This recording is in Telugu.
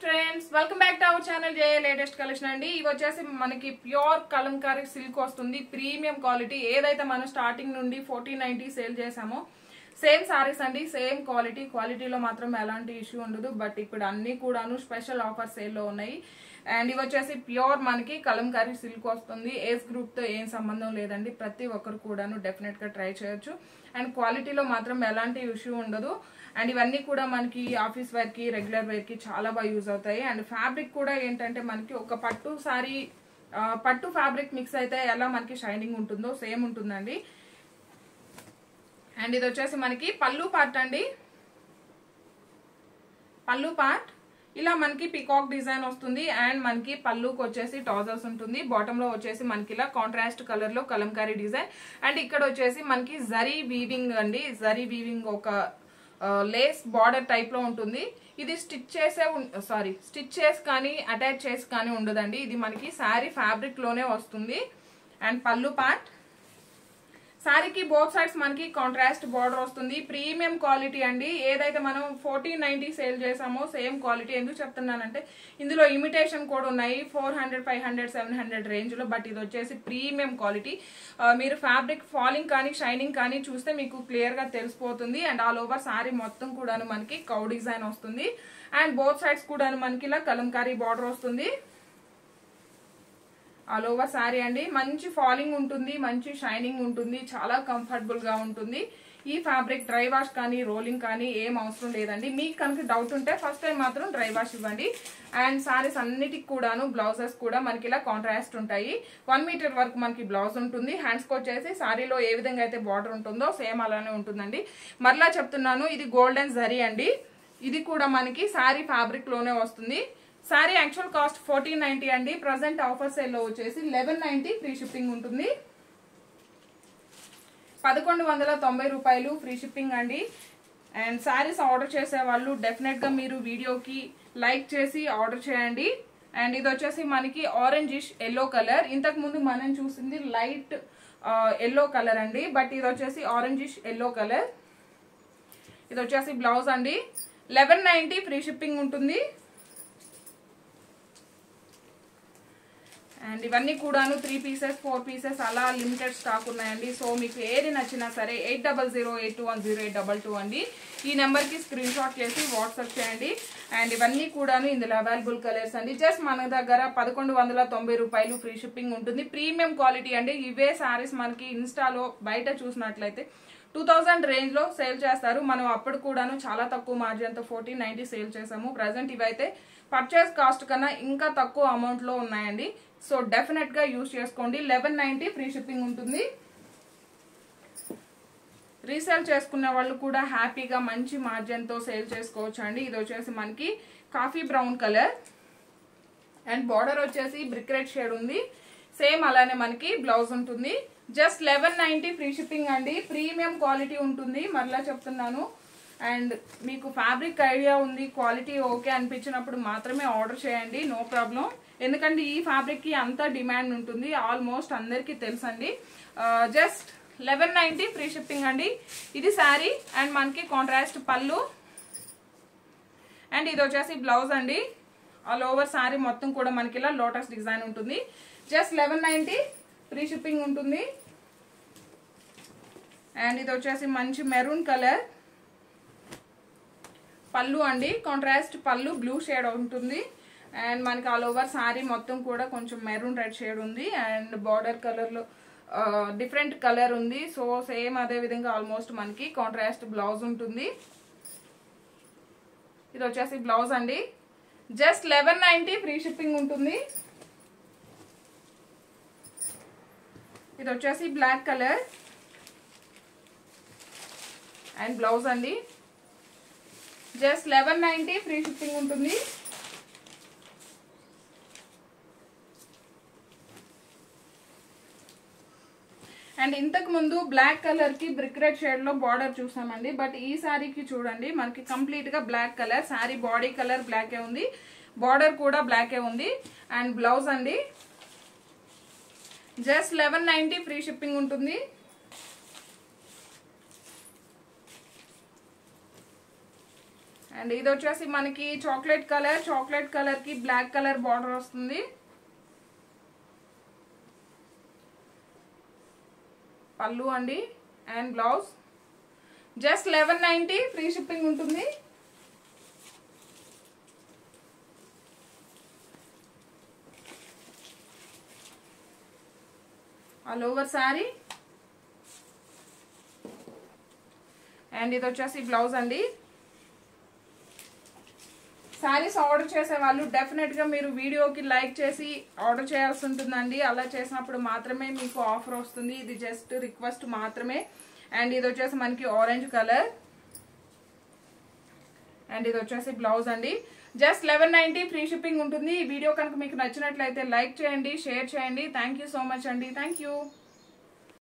Friends welcome back to our channel J latest collection అండి. ఇవి వచ్చేసి మనకి ప్యూర్ కలంకారీ సిల్క్ వస్తుంది, ప్రీమియం క్వాలిటీ. ఏదైతే మనం స్టార్టింగ్ నుండి 1490 సేల్ చేసామో సేమ్ సారీస్ అండి, సేమ్ క్వాలిటీలో మాత్రం ఎలాంటి ఇష్యూ ఉండదు. బట్ ఇప్పుడు అన్ని కూడాను స్పెషల్ ఆఫర్ సేల్ లో ఉన్నాయి. అండ్ ఇవి వచ్చేసి ప్యూర్ మనకి కలంకారీ సిల్క్ వస్తుంది. ఏజ్ గ్రూప్ తో ఏం సంబంధం లేదండి, ప్రతి ఒక్కరు కూడాను డెఫినెట్ గా ట్రై చేయొచ్చు. అండ్ క్వాలిటీలో మాత్రం ఎలాంటి ఇష్యూ ఉండదు. అండ్ ఇవన్నీ కూడా మనకి ఆఫీస్ వేర్ కి, రెగ్యులర్ వేర్ కి చాలా బాగా యూజ్ అవుతాయి. అండ్ ఫ్యాబ్రిక్ కూడా ఏంటంటే మనకి ఒక పట్టు సారీ పట్టు ఫ్యాబ్రిక్ మిక్స్ అయితే ఎలా మనకి షైనింగ్ ఉంటుందో సేమ్ ఉంటుందండి. అండ్ ఇది వచ్చేసి మనకి పళ్ళు పార్ట్ అండి. పళ్ళు పార్ట్ ఇలా మనకి పికాక్ డిజైన్ వస్తుంది. అండ్ మనకి పళ్ళుకి వచ్చేసి టాజర్స్ ఉంటుంది. బాటమ్ లో వచ్చేసి మనకి ఇలా కాంట్రాస్ట్ కలర్ లో కలంకారీ డిజైన్. అండ్ ఇక్కడ వచ్చేసి మనకి జరీ వీవింగ్ అండి, జరీ వీవింగ్ ఒక లేస్ బార్డర్ టైప్ లో ఉంటుంది. ఇది స్టిచ్ చేసి కానీ అటాచ్ చేసి కానీ ఉండదండి. ఇది మనకి శారీ ఫ్యాబ్రిక్ లోనే వస్తుంది. అండ్ పళ్ళు పార్ట్ శారీకి బోత్ సైడ్స్ మనకి కాంట్రాస్ట్ బార్డర్ వస్తుంది. ప్రీమియం క్వాలిటీ అండి. ఏదైతే మనం 1490 సేల్ చేసామో సేమ్ క్వాలిటీ. ఎందుకు చెప్తున్నానంటే ఇందులో ఇమిటేషన్ కూడా ఉన్నాయి 400, 500, 700 రేంజ్ లో. బట్ ఇది వచ్చేసి ప్రీమియం క్వాలిటీ. మీరు ఫ్యాబ్రిక్ ఫాలింగ్ కానీ షైనింగ్ కానీ చూస్తే మీకు క్లియర్ గా తెలిసిపోతుంది. అండ్ ఆల్ ఓవర్ శారీ మొత్తం కూడా మనకి కౌ డిజైన్ వస్తుంది. అండ్ బోత్ సైడ్స్ కూడా మనకి ఇలా కలంకారీ బార్డర్ వస్తుంది. ఆల్ ఓవర్ శారీ అండి. మంచి ఫాలింగ్ ఉంటుంది, మంచి షైనింగ్ ఉంటుంది, చాలా కంఫర్టబుల్ గా ఉంటుంది. ఈ ఫ్యాబ్రిక్ డ్రై వాష్ కానీ రోలింగ్ కానీ ఏం అవసరం లేదండి. మీకు కనుక డౌట్ ఉంటే ఫస్ట్ టైం మాత్రం డ్రై వాష్ ఇవ్వండి. అండ్ సారీస్ అన్నిటికి కూడాను బ్లౌజెస్ కూడా మనకి ఇలా కాంట్రాస్ట్ ఉంటాయి. 1 మీటర్ వరకు మనకి బ్లౌజ్ ఉంటుంది. హ్యాండ్స్ కి వచ్చేసి సారీలో ఏ విధంగా అయితే బార్డర్ ఉంటుందో సేమ్ అలానే ఉంటుందండి. మరలా చెప్తున్నాను, ఇది గోల్డెన్ జరీ అండి. ఇది కూడా మనకి సారీ ఫ్యాబ్రిక్ లోనే వస్తుంది. సారీ యాక్చువల్ కాస్ట్ 1490 అండి. ప్రజెంట్ ఆఫర్ సేల్ లో వచ్చేసి 1190 ఫ్రీ షిప్పింగ్ ఉంటుంది. 1190 రూపాయలు ఫ్రీ షిప్పింగ్ అండి. అండ్ సారీస్ ఆర్డర్ చేసే వాళ్ళు డెఫినెట్ గా మీరు వీడియోకి లైక్ చేసి ఆర్డర్ చేయండి. అండ్ ఇది వచ్చేసి మనకి ఆరెంజిష్ ఎల్లో కలర్. ఇంతకు ముందు మనం చూసింది లైట్ ఎల్లో కలర్ అండి. బట్ ఇది వచ్చేసి ఆరెంజిష్ ఎల్లో కలర్. ఇది వచ్చేసి బ్లౌజ్ అండి. 1190 ఫ్రీ షిప్పింగ్ ఉంటుంది. అండ్ ఇవన్నీ కూడాను 3 పీసెస్ 4 పీసెస్ అలా లిమిటెడ్ స్టాక్ ఉన్నాయండి. సో మీకు ఏది నచ్చినా సరే 8008210822 అండి. ఈ నెంబర్ కి స్క్రీన్ షాట్ చేసి వాట్సాప్ చేయండి. అండ్ ఇవన్నీ కూడాను ఇందులో అవైలబుల్ కలర్స్ అండి. జస్ట్ మన దగ్గర 1190 రూపాయలు ఫ్రీ షిప్పింగ్ ఉంటుంది. ప్రీమియం క్వాలిటీ అండి. ఇవే సారీస్ మనకి ఇన్స్టాలో బయట చూసినట్లయితే 2000 రేంజ్ లో సేల్ చేస్తారు. మనం అప్పుడు కూడాను చాలా తక్కువ మార్జిన్ తో 1490 సేల్ చేసాము. ప్రజెంట్ ఇవైతే పర్చేస్ కాస్ట్ కన్నా ఇంకా తక్కువ అమౌంట్ లో ఉన్నాయండి. సో డెఫినెట్ గా యూజ్ చేసుకోండి. 1190 ఫ్రీ షిప్పింగ్ ఉంటుంది. రీసేల్ చేసుకునే వాళ్ళు కూడా హ్యాపీగా మంచి మార్జిన్ తో సేల్ చేసుకోవచ్చు అండి. ఇది వచ్చేసి మనకి coffee brown colour. And border వచ్చేసి బ్రిక్ రెడ్ షేడ్ ఉంది. సేమ్ అలానే మనకి బ్లౌజ్ ఉంటుంది. జస్ట్ 1190 ఫ్రీ షిప్పింగ్ అండి. ప్రీమియం క్వాలిటీ ఉంటుంది, మరలా చెప్తున్నాను. అండ్ మీకు ఫ్యాబ్రిక్ ఐడియా ఉంది, క్వాలిటీ ఓకే అనిపించినప్పుడు మాత్రమే ఆర్డర్ చేయండి, నో ప్రాబ్లం. ఎందుకంటే ఈ ఫ్యాబ్రిక్ కి అంత డిమాండ్ ఉంటుంది, ఆల్మోస్ట్ అందరికీ తెలుసండి. జస్ట్ 1190 ఫ్రీ షిప్పింగ్ అండి. ఇది శారీ అండ్ మనకి కాంట్రాస్ట్ పళ్ళు. అండ్ ఇది వచ్చేసి బ్లౌజ్ అండి. ఆల్ ఓవర్ శారీ మొత్తం కూడా మనకి ఇలా లోటస్ డిజైన్ ఉంటుంది. జస్ట్ 1190 ఫ్రీ షిప్పింగ్ ఉంటుంది. అండ్ ఇది వచ్చేసి మంచి మెరూన్ కలర్ పళ్ళు అండి. కాంట్రాస్ట్ పళ్ళు బ్లూ షేడ్ ఉంటుంది. అండ్ మనకి ఆల్ ఓవర్ శారీ మొత్తం కూడా కొంచెం మెరూన్ రెడ్ షేడ్ ఉంది. అండ్ బార్డర్ కలర్ లో డిఫరెంట్ కలర్ ఉంది. సో సేమ్ అదే విధంగా ఆల్మోస్ట్ మనకి కాంట్రాస్ట్ బ్లౌజ్ ఉంటుంది. ఇది వచ్చేసి బ్లౌజ్ అండి. జస్ట్ 1190 ఫ్రీ షిప్పింగ్ ఉంటుంది. ఇది వచ్చేసి బ్లాక్ కలర్ అండ్ బ్లౌజ్ అండి. జస్ట్ 1190 ఫ్రీ షిప్పింగ్ ఉంటుంది. అండ్ ఇంతకు ముందు బ్లాక్ కలర్ కి బ్రిక్ రెడ్ షేడ్ లో బార్డర్ చూసామండి. బట్ ఈ శారీకి చూడండి మనకి కంప్లీట్ గా black colour. Sari body colour బ్లాకే ఉంది, బార్డర్ కూడా బ్లాకే ఉంది. అండ్ బ్లౌజ్ అండి. జస్ట్ 1190 ఫ్రీ షిప్పింగ్ ఉంటుంది. అండ్ ఇది వచ్చేసి మనకి చాక్లెట్ కలర్ కి బ్లాక్ కలర్ బార్డర్ వస్తుంది. పళ్ళు అండి and blouse. Just 1190 free shipping ఉంటుంది. All over sorry. అండ్ ఇది వచ్చేసి బ్లౌజ్ అండి. సారీస్ ఆర్డర్ చేసే వాళ్ళు డెఫినెట్ గా మీరు వీడియోకి లైక్ చేసి ఆర్డర్ చేయాల్సి ఉంటుందండి. అలా చేసినప్పుడు మాత్రమే మీకు ఆఫర్ వస్తుంది. ఇది జస్ట్ రిక్వెస్ట్ మాత్రమే. అండ్ ఇది వచ్చేసి మనకి ఆరెంజ్ కలర్. అండ్ ఇది వచ్చేసి బ్లౌజ్ అండి. జస్ట్ 1190 ఫ్రీ షిప్పింగ్ ఉంటుంది. ఈ వీడియో కనుక మీకు నచ్చినట్లయితే లైక్ చేయండి, షేర్ చేయండి. థ్యాంక్ యూ సో మచ్ అండి. Thank you.